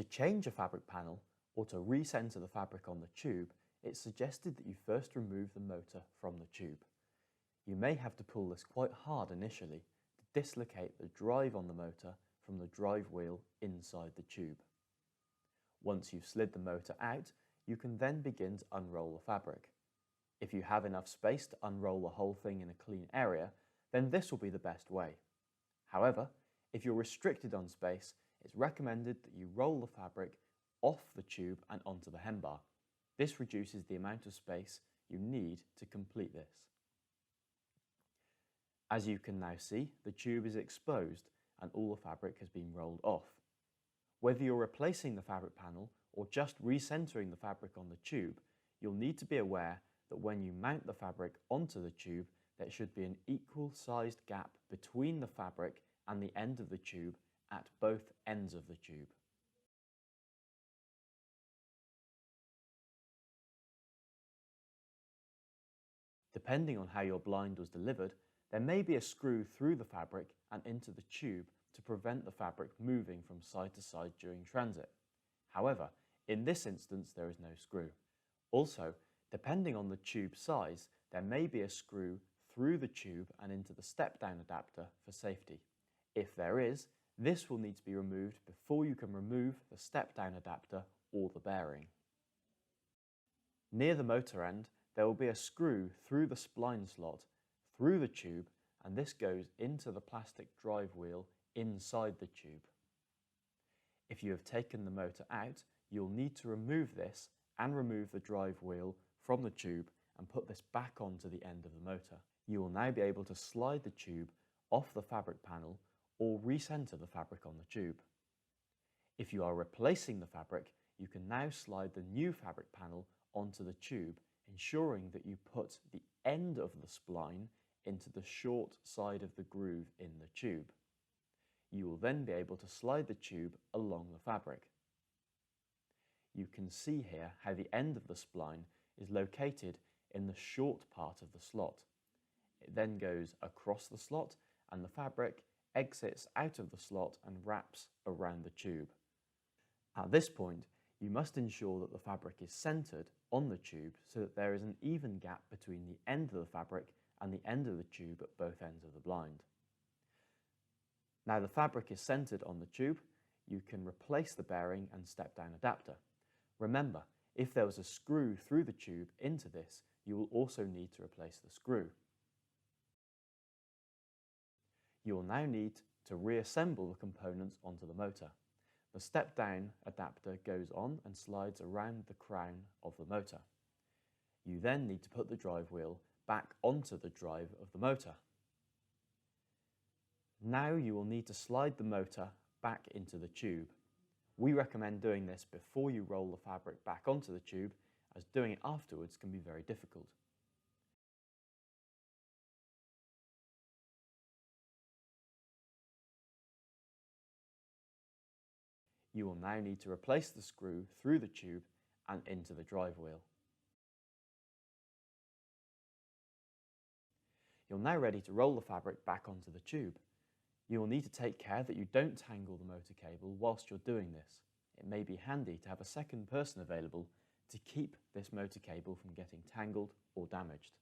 To change a fabric panel or to recenter the fabric on the tube, it's suggested that you first remove the motor from the tube. You may have to pull this quite hard initially to dislocate the drive on the motor from the drive wheel inside the tube. Once you've slid the motor out, you can then begin to unroll the fabric. If you have enough space to unroll the whole thing in a clean area, then this will be the best way. However, if you're restricted on space, it's recommended that you roll the fabric off the tube and onto the hem bar. This reduces the amount of space you need to complete this. As you can now see, the tube is exposed and all the fabric has been rolled off. Whether you're replacing the fabric panel or just recentering the fabric on the tube, you'll need to be aware that when you mount the fabric onto the tube, there should be an equal sized gap between the fabric and the end of the tube at both ends of the tube. Depending on how your blind was delivered, there may be a screw through the fabric and into the tube to prevent the fabric moving from side to side during transit. However, in this instance there is no screw. Also, depending on the tube size, there may be a screw through the tube and into the step-down adapter for safety. If there is, this will need to be removed before you can remove the step-down adapter or the bearing. Near the motor end, there will be a screw through the spline slot, through the tube, and this goes into the plastic drive wheel inside the tube. If you have taken the motor out, you'll need to remove this and remove the drive wheel from the tube and put this back onto the end of the motor. You will now be able to slide the tube off the fabric panel or recenter the fabric on the tube. If you are replacing the fabric, you can now slide the new fabric panel onto the tube, ensuring that you put the end of the spline into the short side of the groove in the tube. You will then be able to slide the tube along the fabric. You can see here how the end of the spline is located in the short part of the slot. It then goes across the slot and the fabric exits out of the slot and wraps around the tube. At this point, you must ensure that the fabric is centered on the tube so that there is an even gap between the end of the fabric and the end of the tube at both ends of the blind. Now the fabric is centered on the tube, you can replace the bearing and step-down adapter. Remember, if there was a screw through the tube into this, you will also need to replace the screw. You will now need to reassemble the components onto the motor. The step-down adapter goes on and slides around the crown of the motor. You then need to put the drive wheel back onto the drive of the motor. Now you will need to slide the motor back into the tube. We recommend doing this before you roll the fabric back onto the tube, as doing it afterwards can be very difficult. You will now need to replace the screw through the tube and into the drive wheel. You're now ready to roll the fabric back onto the tube. You will need to take care that you don't tangle the motor cable whilst you're doing this. It may be handy to have a second person available to keep this motor cable from getting tangled or damaged.